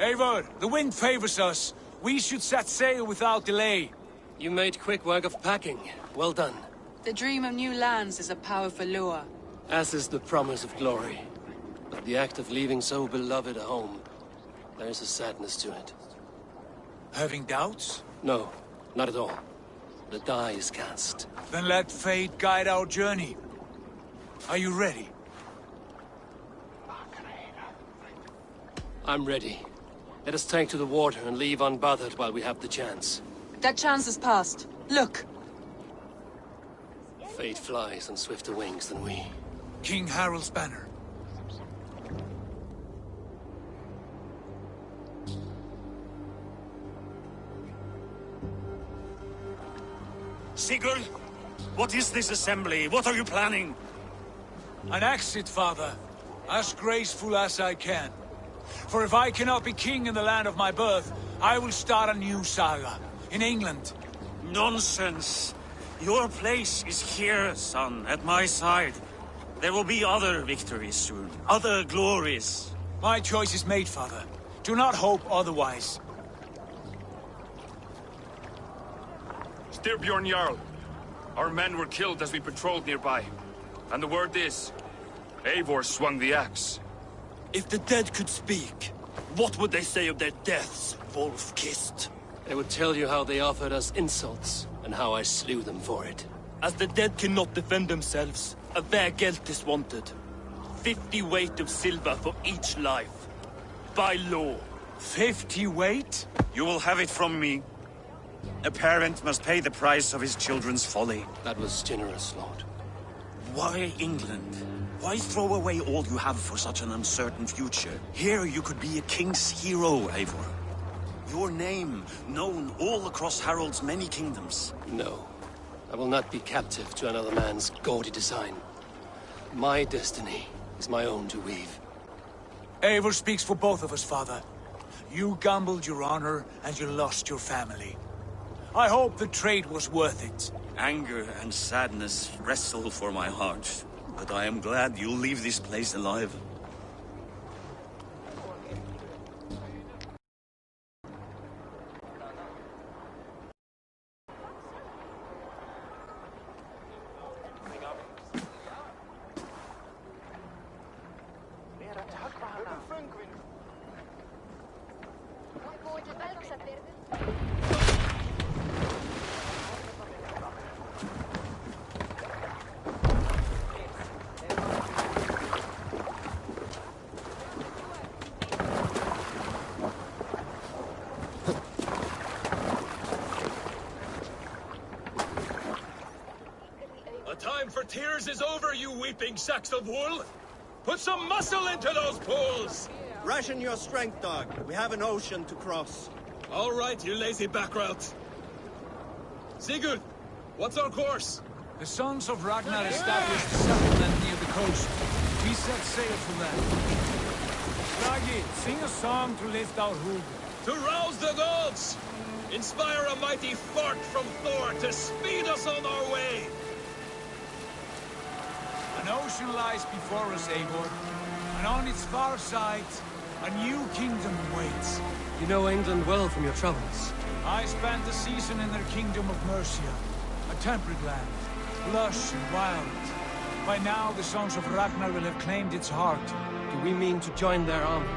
Eivor, the wind favors us. We should set sail without delay. You made quick work of packing. Well done. The dream of new lands is a powerful lure. As is the promise of glory. But the act of leaving so beloved a home, there is a sadness to it. Having doubts? No, not at all. The die is cast. Then let fate guide our journey. Are you ready? I'm ready. Let us take to the water and leave unbothered while we have the chance. That chance is past. Look! Fate flies on swifter wings than we. King Harald's banner. Sigurd, what is this assembly? What are you planning? An exit, father. As graceful as I can. For if I cannot be king in the land of my birth, I will start a new saga. In England. Nonsense. Your place is here, son, at my side. There will be other victories soon. Other glories. My choice is made, father. Do not hope otherwise. Styrbjorn Jarl. Our men were killed as we patrolled nearby. And the word is, Eivor swung the axe. If the dead could speak, what would they say of their deaths, wolf-kissed? They would tell you how they offered us insults, and how I slew them for it. As the dead cannot defend themselves, a vergelt is wanted. 50 weight of silver for each life. By law. 50 weight? You will have it from me. A parent must pay the price of his children's folly. That was generous, Lord. Why England? Why throw away all you have for such an uncertain future? Here you could be a king's hero, Eivor. Your name known all across Harald's many kingdoms. No. I will not be captive to another man's gaudy design. My destiny is my own to weave. Eivor speaks for both of us, father. You gambled your honor, and you lost your family. I hope the trade was worth it. Anger and sadness wrestle for my heart. But I am glad you'll leave this place alive. Time for tears is over, you weeping sacks of wool! Put some muscle into those pools! Ration your strength, dog. We have an ocean to cross. All right, you lazy backroutes. Sigurd, what's our course? The sons of Ragnar established a settlement near the coast. We set sail for them. Ragi, sing a song to lift our hood. To rouse the gods! Inspire a mighty fart from Thor to speed us on our way! An ocean lies before us, Eivor, and on its far side, a new kingdom waits. You know England well from your travels. I spent a season in their kingdom of Mercia, a temperate land, lush and wild. By now, the sons of Ragnar will have claimed its heart. Do we mean to join their army?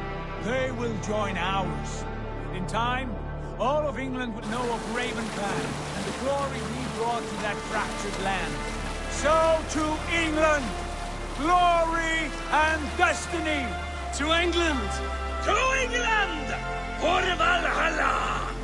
They will join ours. And in time, all of England will know of Raven Clan and the glory we brought to that fractured land. So to England, glory and destiny! To England! To England! For Valhalla!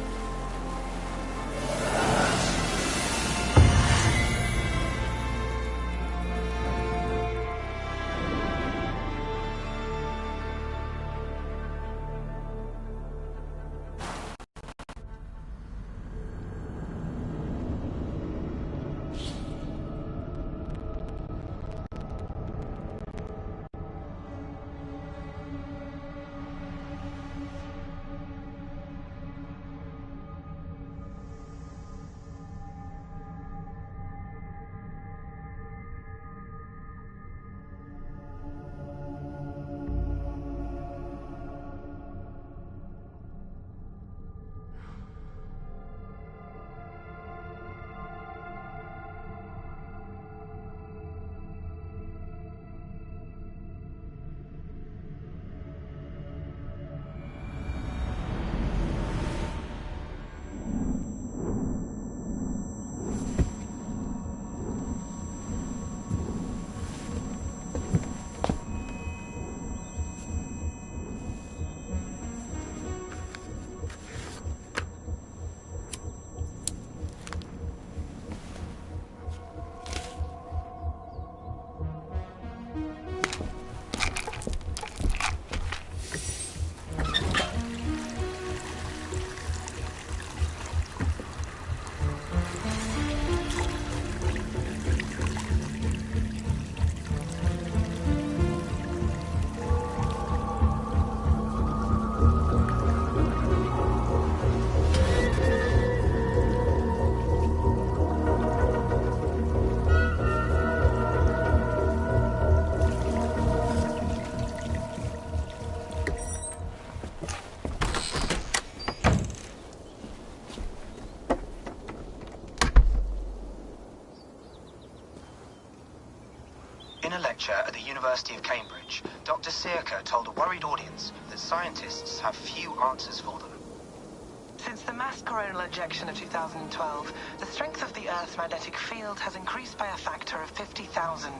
In a lecture at the University of Cambridge, Dr. Circa told a worried audience that scientists have few answers for them. Since the mass coronal ejection of 2012, the strength of the Earth's magnetic field has increased by a factor of 50,000.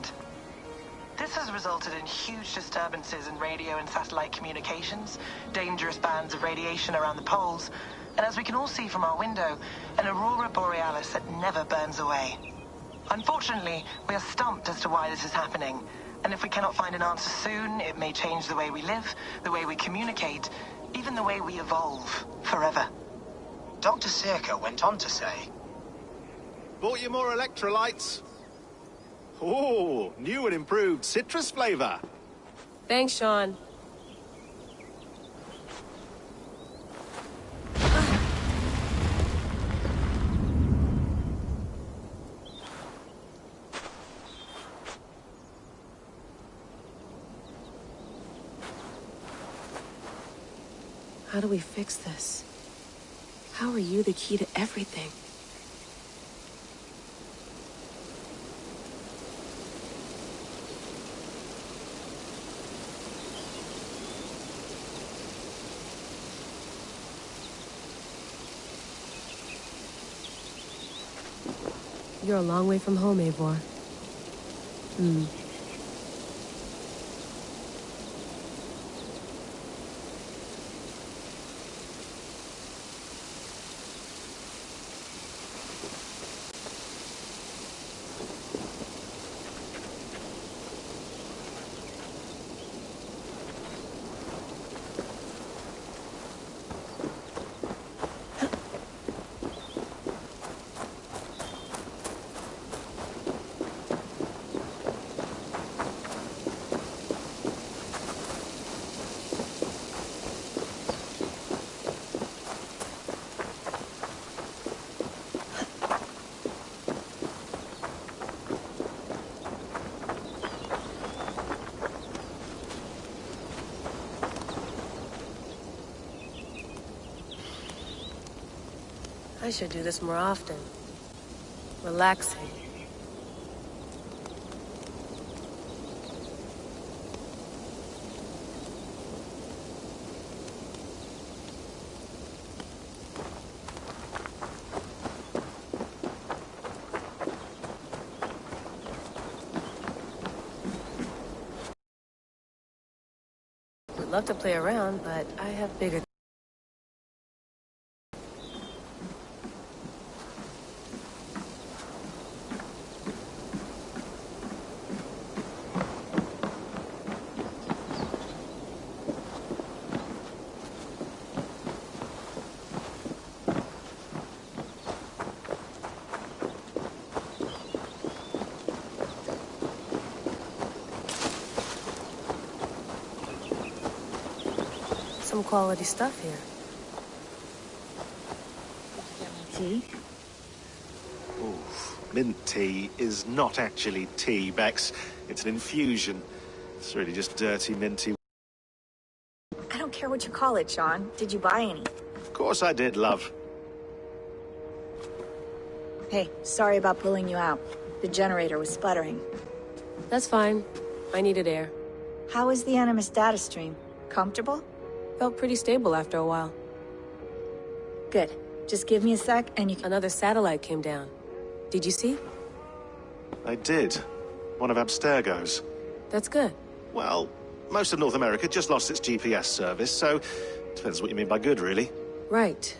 This has resulted in huge disturbances in radio and satellite communications, dangerous bands of radiation around the poles, and as we can all see from our window, an aurora borealis that never burns away. Unfortunately, we are stumped as to why this is happening, and if we cannot find an answer soon, it may change the way we live, the way we communicate, even the way we evolve, forever. Dr. Circa went on to say, "Bought you more electrolytes? Oh, new and improved citrus flavor." Thanks, Sean. How do we fix this? How are you the key to everything? You're a long way from home, Eivor. I should do this more often. Relaxing. Would love to play around, but I have bigger. Some quality stuff here. Tea? Oof. Mint tea is not actually tea, Bex. It's an infusion. It's really just dirty minty. I don't care what you call it, Sean. Did you buy any? Of course I did, love. Hey, sorry about pulling you out. The generator was sputtering. That's fine. I needed air. How was the Animus data stream? Comfortable? Felt pretty stable after a while. Good. Just give me a sec and you can... Another satellite came down. Did you see? I did. One of Abstergo's. That's good. Well, most of North America just lost its GPS service, so... Depends what you mean by good, really. Right.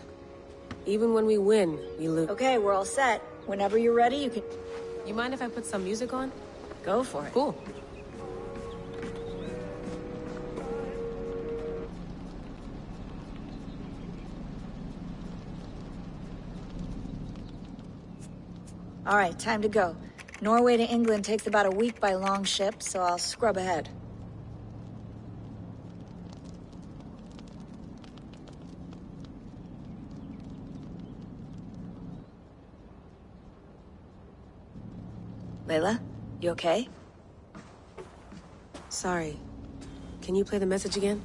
Even when we win, we lose. Okay, we're all set. Whenever you're ready, you can... You mind if I put some music on? Go for it. Cool. All right, time to go. Norway to England takes about a week by long ship, so I'll scrub ahead. Layla, you okay? Sorry. Can you play the message again?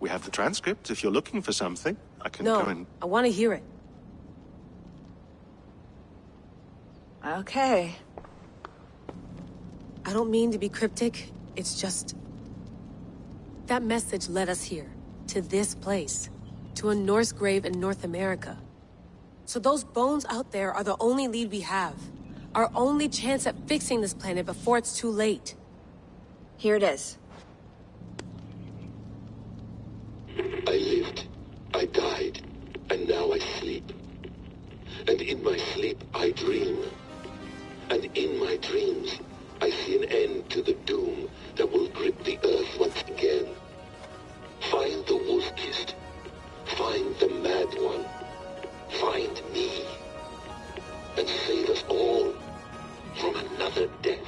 We have the transcript. If you're looking for something, I can No, go and... I want to hear it. Okay. I don't mean to be cryptic, it's just... That message led us here, to this place, to a Norse grave in North America. So those bones out there are the only lead we have. Our only chance at fixing this planet before it's too late. Here it is. I lived, I died, and now I sleep. And in my sleep I dream. And in my dreams, I see an end to the doom that will grip the earth once again. Find the wolf-kissed. Find the mad one. Find me. And save us all from another death.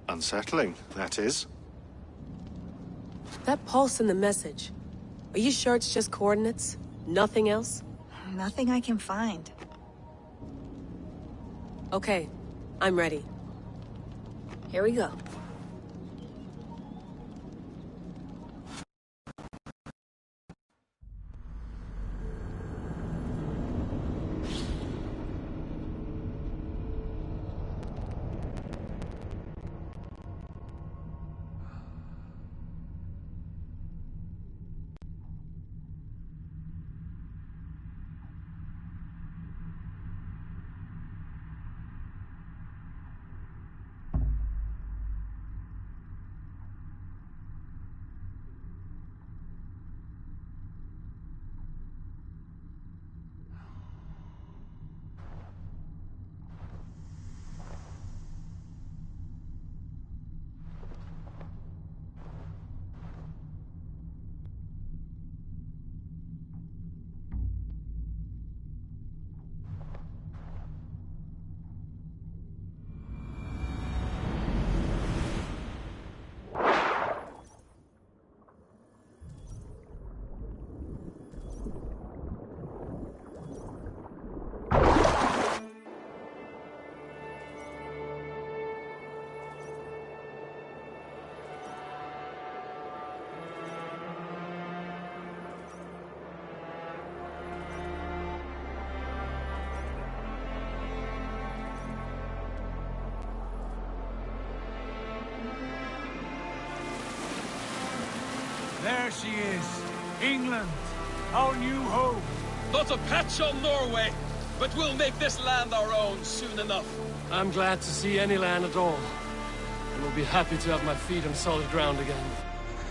Unsettling, that is. That pulse in the message. Are you sure it's just coordinates? Nothing else? Nothing I can find. Okay, I'm ready. Here we go. There she is. England, our new home. Not a patch on Norway, but we'll make this land our own soon enough. I'm glad to see any land at all. And will be happy to have my feet on solid ground again.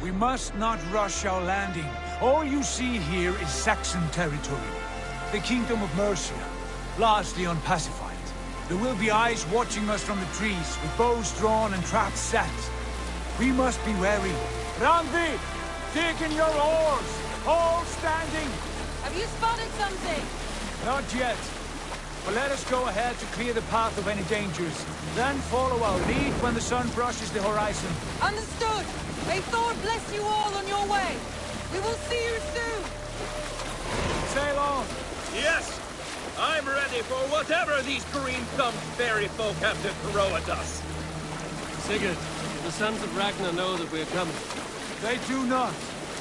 We must not rush our landing. All you see here is Saxon territory. The Kingdom of Mercia, largely unpacified. There will be eyes watching us from the trees, with bows drawn and traps set. We must be wary. Randvi! Dig in your oars! All standing! Have you spotted something? Not yet. But let us go ahead to clear the path of any dangers. Then follow our lead when the sun brushes the horizon. Understood. May Thor bless you all on your way. We will see you soon. Sail on. Yes, I'm ready for whatever these green-thumbed fairy folk have to throw at us. Sigurd, the sons of Ragnar know that we're coming. They do not,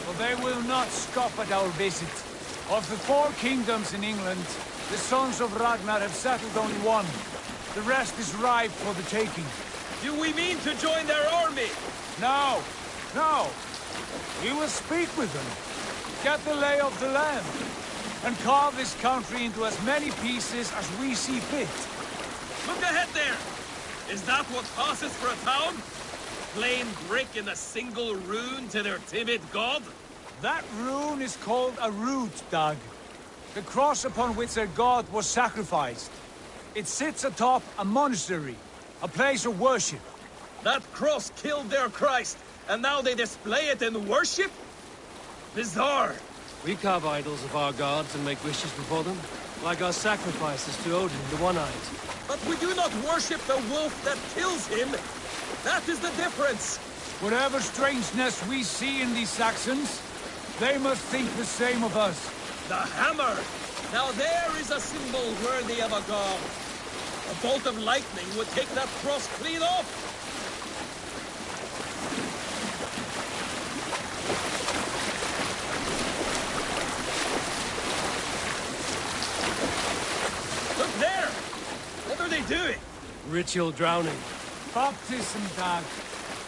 for they will not scoff at our visit. Of the 4 kingdoms in England, the sons of Ragnar have settled only one. The rest is ripe for the taking. Do we mean to join their army? No, no. We will speak with them, get the lay of the land, and carve this country into as many pieces as we see fit. Look ahead there! Is that what passes for a town? Plain brick in a single rune to their timid god? That rune is called a root, Dag. The cross upon which their god was sacrificed. It sits atop a monastery, a place of worship. That cross killed their Christ, and now they display it in worship? Bizarre. We carve idols of our gods and make wishes before them, like our sacrifices to Odin, the One-Eyed. But we do not worship the wolf that kills him. That is the difference. Whatever strangeness we see in these Saxons, they must think the same of us. The hammer! Now there is a symbol worthy of a god. A bolt of lightning would take that cross clean off. Look there! What are they doing? Ritual drowning. Baptism, Dag.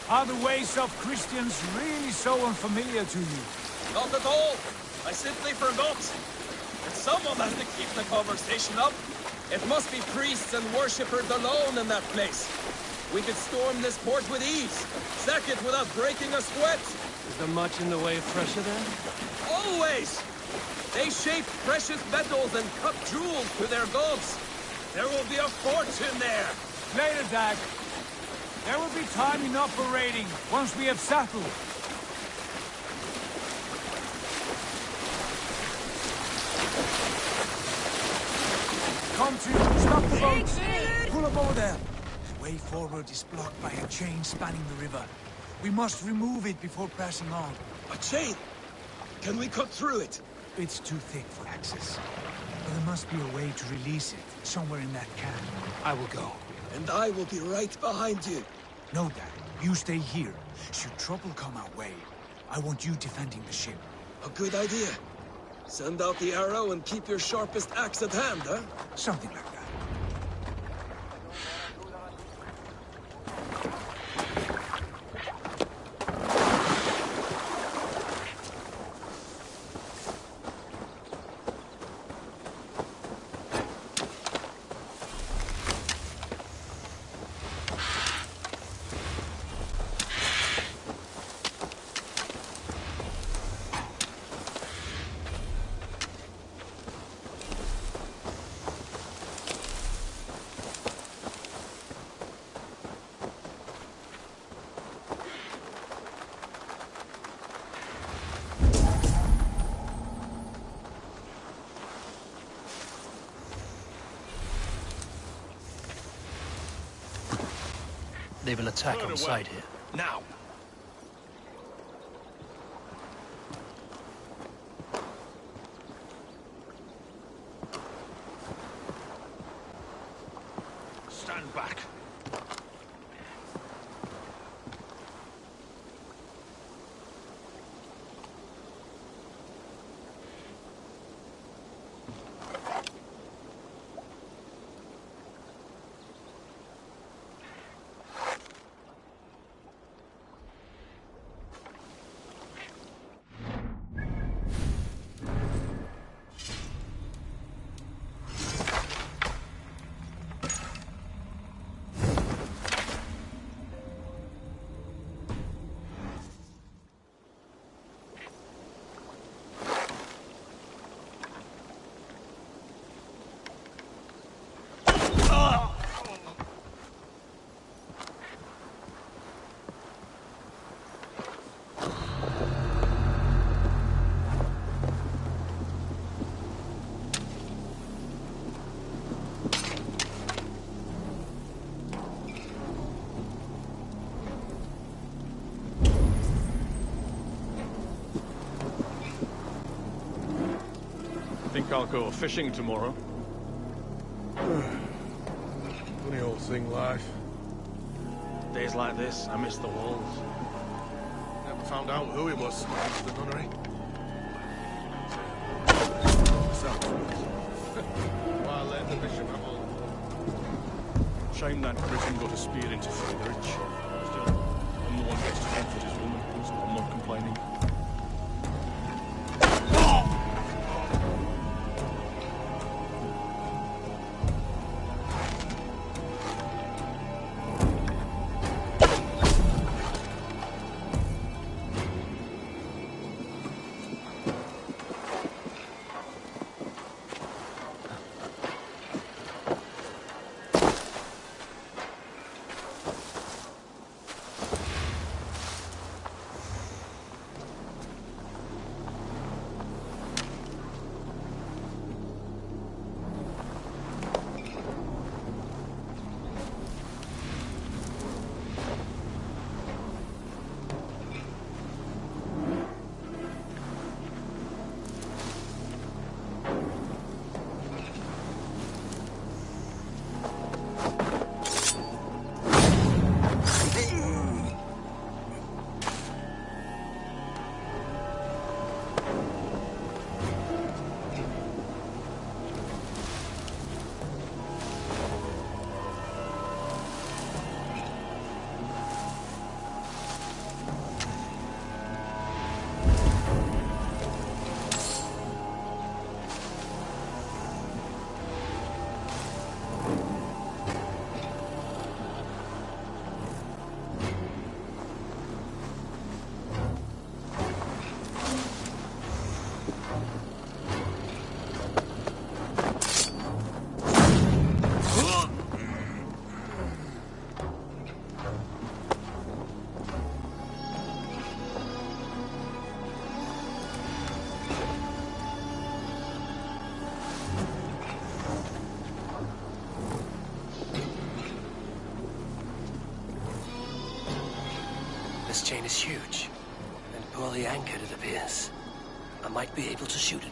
Are the ways of Christians really so unfamiliar to you? Not at all. I simply forgot. But someone has to keep the conversation up. It must be priests and worshippers alone in that place. We could storm this port with ease. Sack it without breaking a sweat. Is there much in the way of treasure there? Always! They shape precious metals and cut jewels to their gods. There will be a fortune there. Later, Dag. There will be time enough for raiding once we have settled. Come to, stop the boat. Pull up over there. The way forward is blocked by a chain spanning the river. We must remove it before pressing on. A chain? Can we cut through it? It's too thick for access. But there must be a way to release it, somewhere in that camp. I will go. And I will be right behind you. No, Dad. You stay here. Should trouble come our way, I want you defending the ship. A good idea. Send out the arrow and keep your sharpest axe at hand, huh? Something like that. They will attack on sight here. Now! Stand back. Think I'll go fishing tomorrow. Funny old thing, life. Days like this, I miss the walls. Never found out who it was smashed the nunnery. Why let the bishop have all? Shame that Griffin got a spear into Friedrich. Still, I'm the one who gets to comfort his woman, so I'm not complaining. This chain is huge, and poorly anchored it appears. I might be able to shoot it.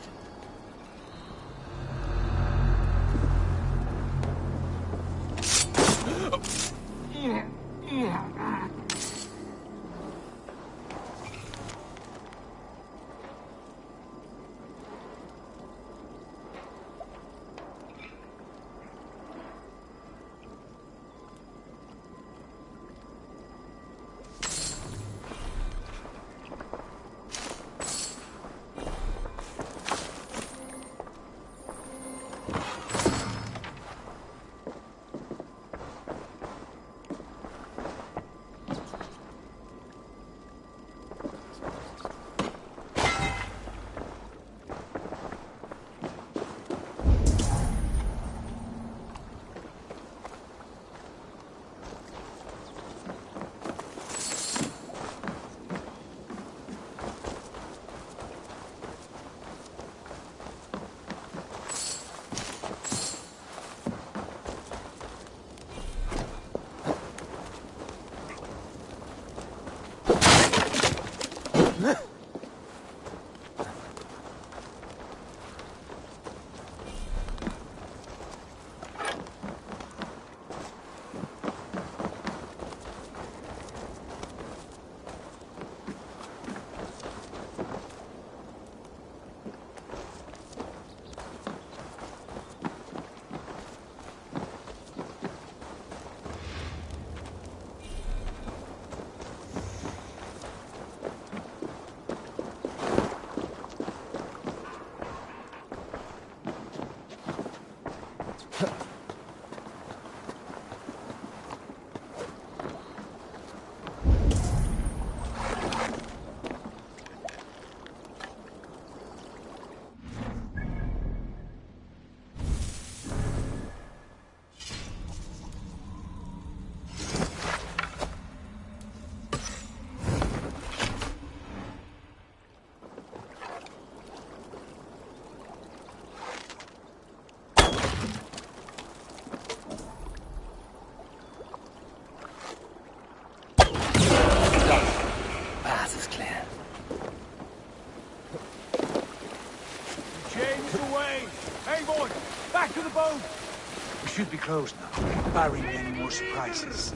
Should be closed now, barring any more surprises.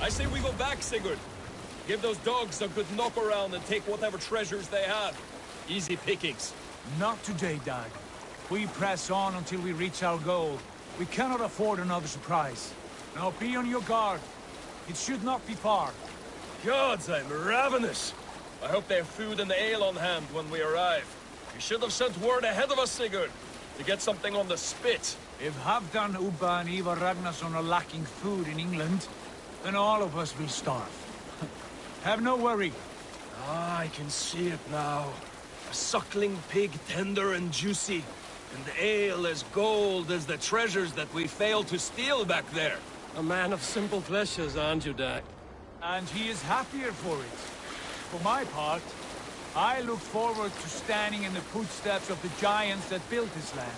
I say we go back, Sigurd. Give those dogs a good knock around and take whatever treasures they have. Easy pickings. Not today, Dag. We press on until we reach our goal. We cannot afford another surprise. Now be on your guard. It should not be far. Gods, I'm ravenous. I hope they have food and ale on hand when we arrive. You should have sent word ahead of us, Sigurd, to get something on the spit. If Halfdan, Ubba and Ivar Ragnarsson are lacking food in England, then all of us will starve. Have no worry. Ah, I can see it now. A suckling pig, tender and juicy, and ale as gold as the treasures that we failed to steal back there. A man of simple pleasures, aren't you, Dag? And he is happier for it. For my part, I look forward to standing in the footsteps of the giants that built this land.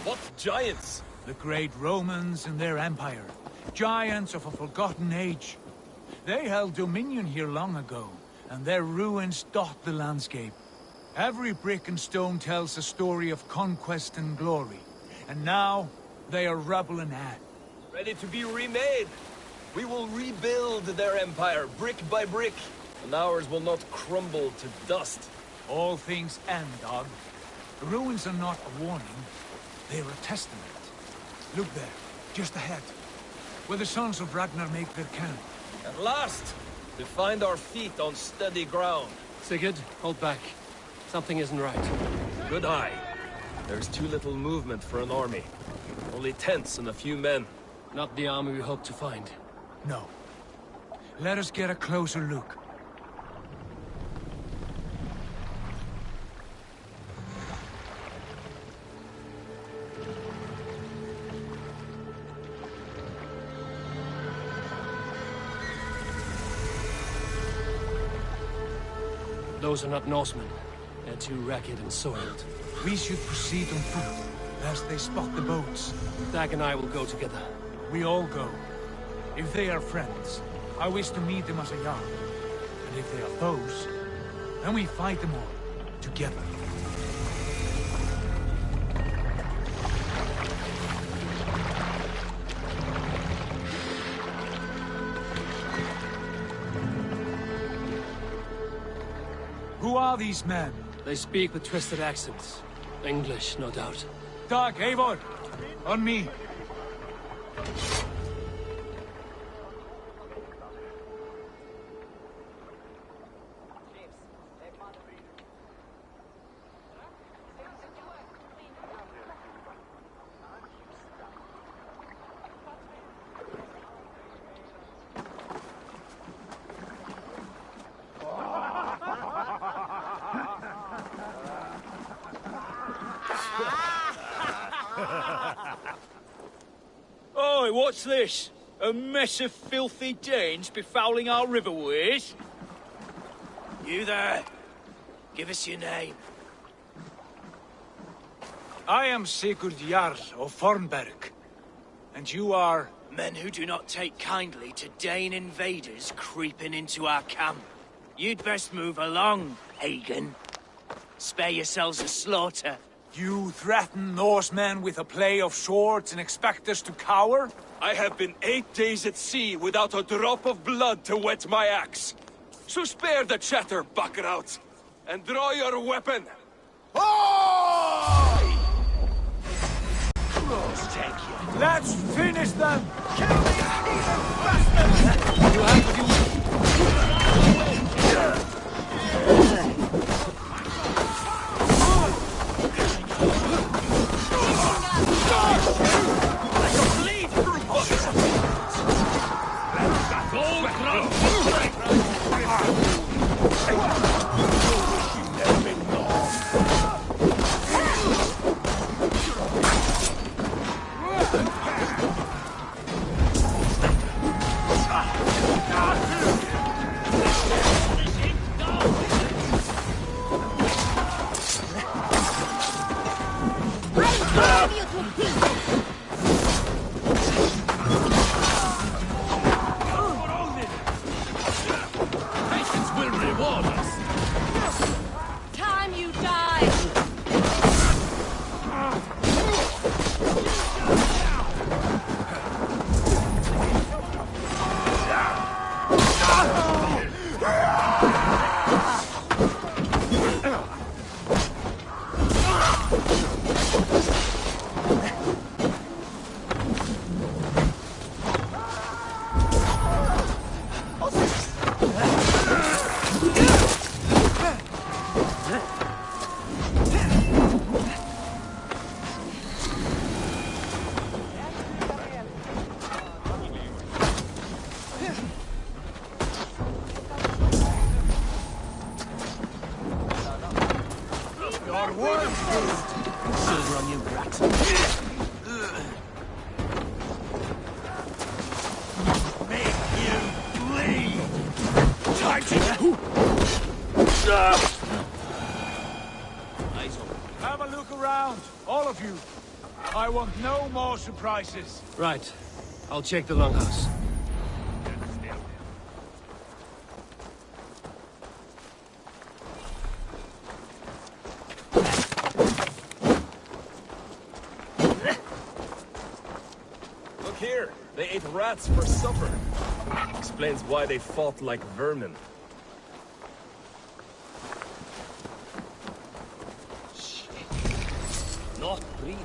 What giants? The great Romans and their empire. Giants of a forgotten age. They held dominion here long ago, and their ruins dot the landscape. Every brick and stone tells a story of conquest and glory. And now, they are rubble and ash. Ready to be remade. We will rebuild their empire, brick by brick, and ours will not crumble to dust. All things end, Dog. The ruins are not a warning. They are a testament. Look there, just ahead, where the sons of Ragnar make their camp. At last, to find our feet on steady ground. Sigurd, hold back. Something isn't right. Good eye. There's too little movement for an army. Only tents and a few men. Not the army we hoped to find. No. Let us get a closer look. those are not Norsemen. They're too ragged and soiled. We should proceed on foot, lest they spot the boats. Dag and I will go together. We all go. If they are friends, I wish to meet them as a Jarl. And if they are foes, then we fight them all, together. Who are these men? They speak with twisted accents. English, no doubt. Dag, Eivor! On me! Oi, what's this? A mess of filthy Danes befouling our riverways? You there. Give us your name. I am Sigurd Jarl of Fornberg. And you are... Men who do not take kindly to Dane invaders creeping into our camp. You'd best move along, Hagen. Spare yourselves a slaughter. You threaten Norsemen with a play of swords and expect us to cower? I have been 8 days at sea without a drop of blood to wet my axe. So spare the chatter, buckerouts, and draw your weapon. Let's finish them! Kill these heathen bastards! You have what you... Time you die! Silver on you, brat. Make you bleed! Time to... Have a look around, all of you. I want no more surprises. Right. I'll check the longhouse. Look here, they ate rats for supper. Explains why they fought like vermin. Not breathing.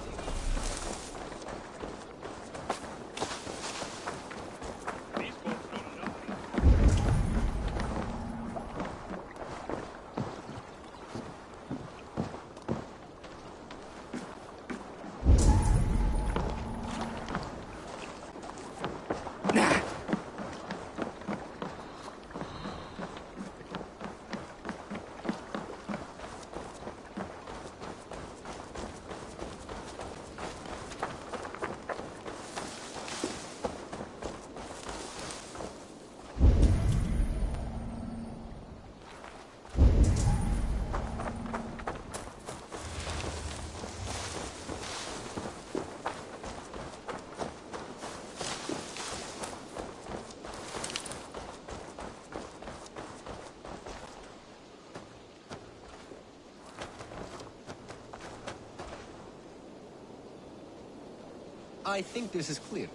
I think this is clear.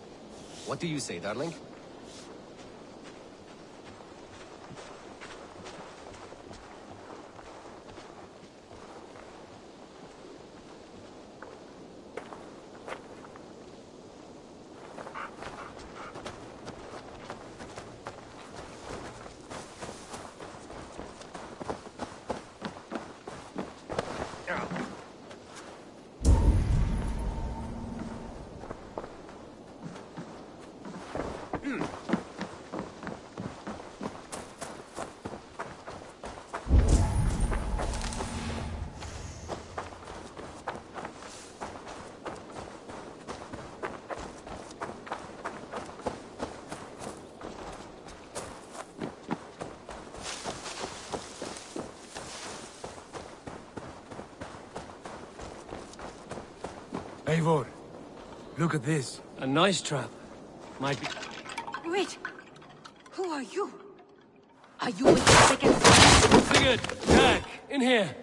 What do you say, darling? Eivor, look at this. A nice trap. Might be... Wait! Who are you? Are you with the second... Sigurd! Dag! In here!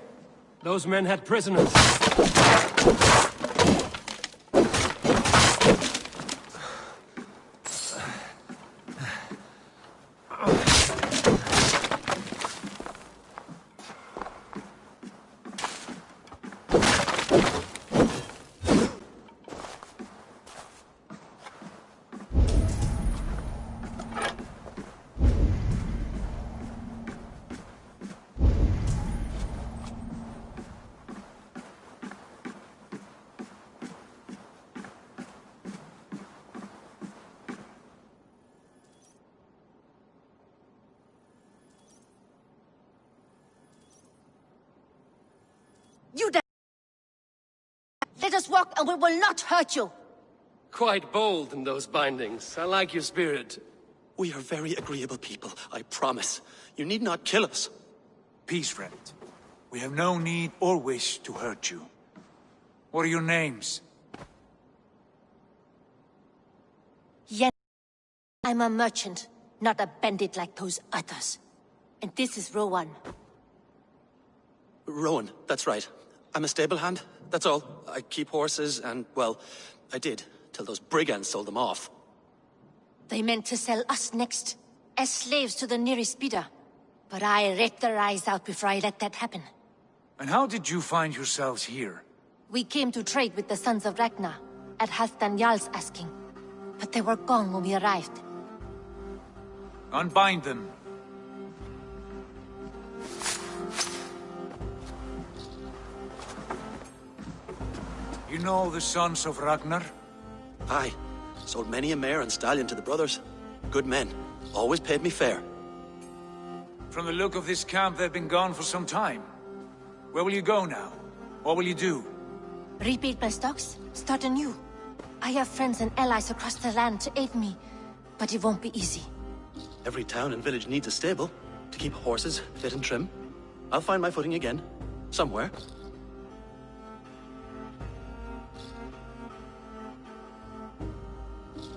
Those men had prisoners. Let us walk and we will not hurt you! Quite bold in those bindings. I like your spirit. We are very agreeable people, I promise. You need not kill us. Peace, friend. We have no need or wish to hurt you. What are your names? Yen. I'm a merchant, not a bandit like those others. And this is Rowan. Rowan, that's right. I'm a stable hand, that's all. I keep horses and, well, I did, till those brigands sold them off. They meant to sell us next, as slaves to the nearest bidder. But I ripped their eyes out before I let that happen. And how did you find yourselves here? We came to trade with the Sons of Ragnar, at Halfdan Jarl's asking. But they were gone when we arrived. Unbind them. You know the Sons of Ragnar? Aye. Sold many a mare and stallion to the brothers. Good men. Always paid me fair. From the look of this camp, they've been gone for some time. Where will you go now? What will you do? Rebuild my stocks, start anew. I have friends and allies across the land to aid me, but it won't be easy. Every town and village needs a stable, to keep horses fit and trim. I'll find my footing again. Somewhere.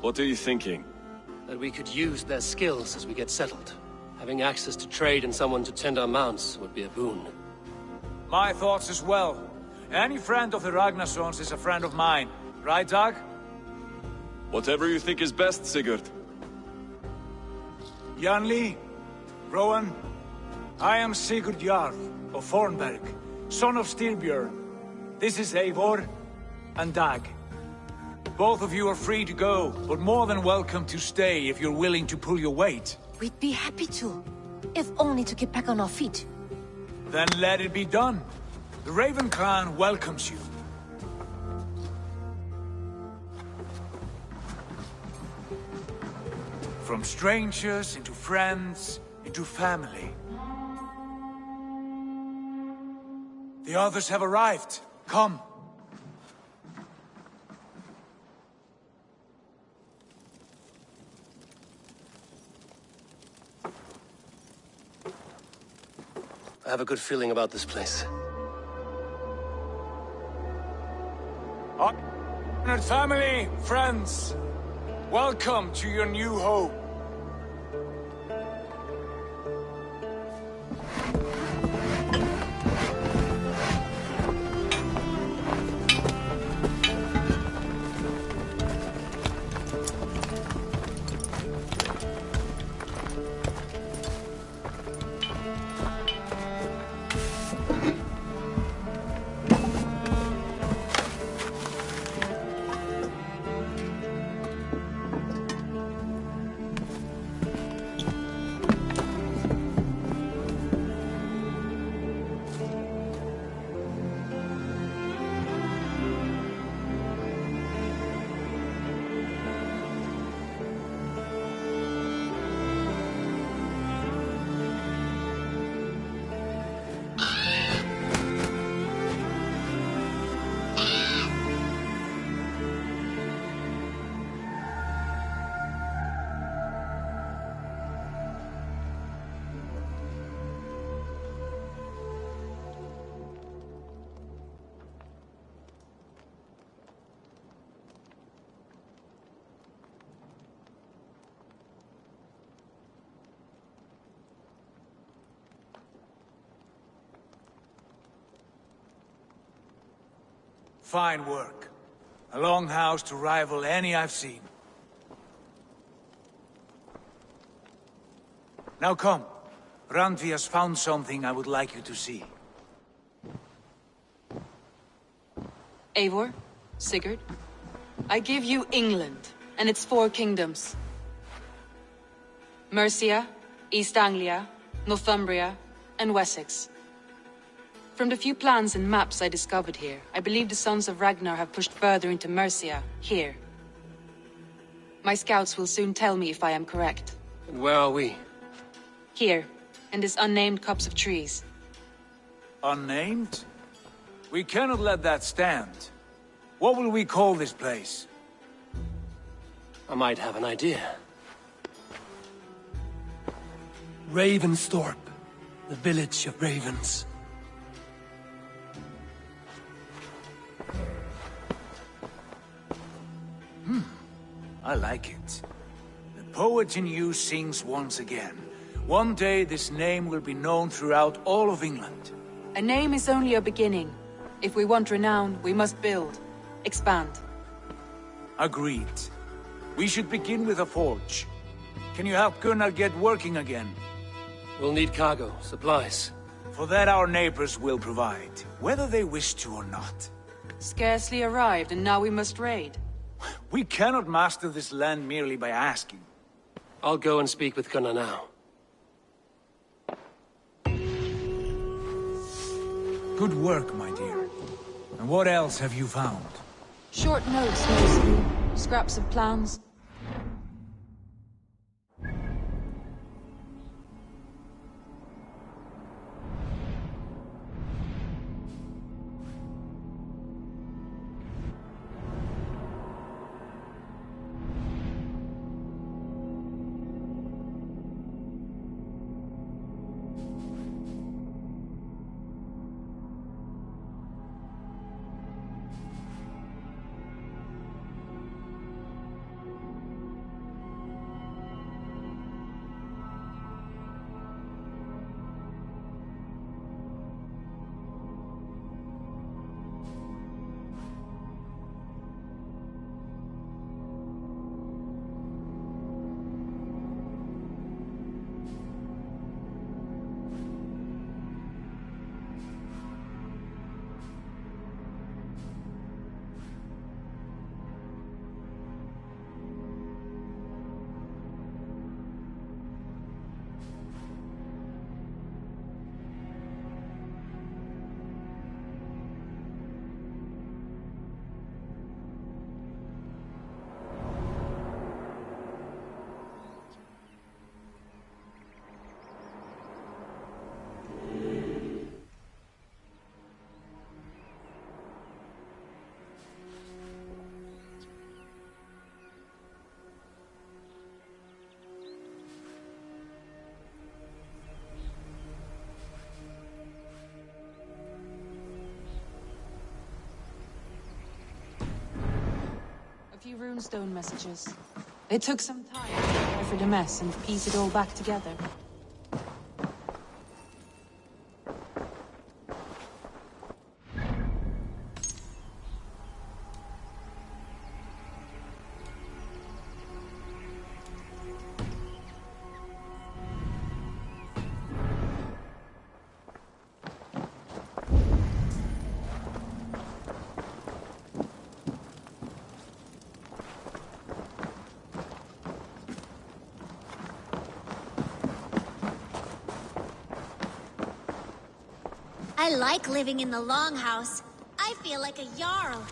What are you thinking? That we could use their skills as we get settled. Having access to trade and someone to tend our mounts would be a boon. My thoughts as well. Any friend of the Ragnarsons is a friend of mine. Right, Dag? Whatever you think is best, Sigurd. Janli, Rowan, I am Sigurd Jarl of Fornberg, son of Styrbjörn. This is Eivor and Dag. Both of you are free to go, but more than welcome to stay if you're willing to pull your weight. We'd be happy to, if only to get back on our feet. Then let it be done. The Raven clan welcomes you. From strangers into friends, into family. The others have arrived. Come. I have a good feeling about this place. Honored family, friends, welcome to your new home. Fine work. A longhouse to rival any I've seen. Now come. Randvi has found something I would like you to see. Eivor, Sigurd, I give you England and its 4 kingdoms. Mercia, East Anglia, Northumbria, and Wessex. From the few plans and maps I discovered here, I believe the Sons of Ragnar have pushed further into Mercia, here. My scouts will soon tell me if I am correct. And where are we? Here, in this unnamed copse of trees. Unnamed? We cannot let that stand. What will we call this place? I might have an idea. Ravensthorpe, the village of ravens. I like it. The poet in you sings once again. One day this name will be known throughout all of England. A name is only a beginning. If we want renown, we must build. Expand. Agreed. We should begin with a forge. Can you help Gunnar get working again? We'll need cargo, supplies. For that our neighbors will provide, whether they wish to or not. Scarcely arrived, and now we must raid. We cannot master this land merely by asking. I'll go and speak with Gunnar now. Good work, my dear. And what else have you found? Short notes, mostly. Scraps of plans. Few runestone messages. It took some time to prepare for the mess and piece it all back together. I like living in the Longhouse. I feel like a Jarl.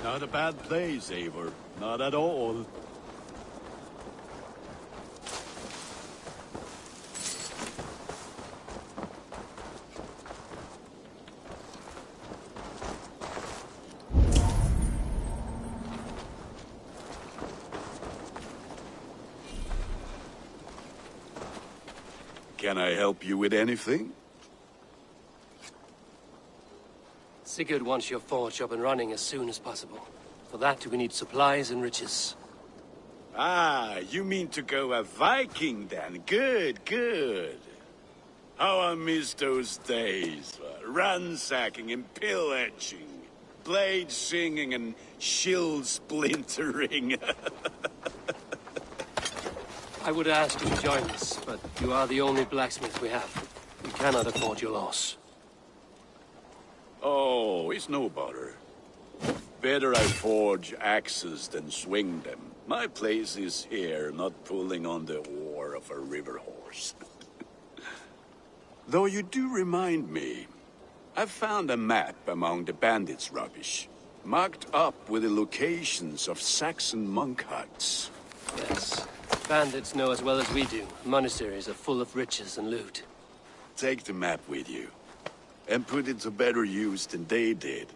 Not a bad place, Eivor. Not at all. Can I help you with anything? Sigurd wants your forge up and running as soon as possible. For that, we need supplies and riches. Ah, you mean to go a Viking then? Good, good. How I miss those days. Ransacking and pillaging. Blade singing and shield splintering. I would ask you to join us, but you are the only blacksmith we have. We cannot afford your loss. Oh, it's no bother. Better I forge axes than swing them. My place is here, not pulling on the oar of a river horse. Though you do remind me, I found a map among the bandits' rubbish, marked up with the locations of Saxon monk huts. Yes. Bandits know as well as we do. Monasteries are full of riches and loot. Take the map with you, and put it to better use than they did.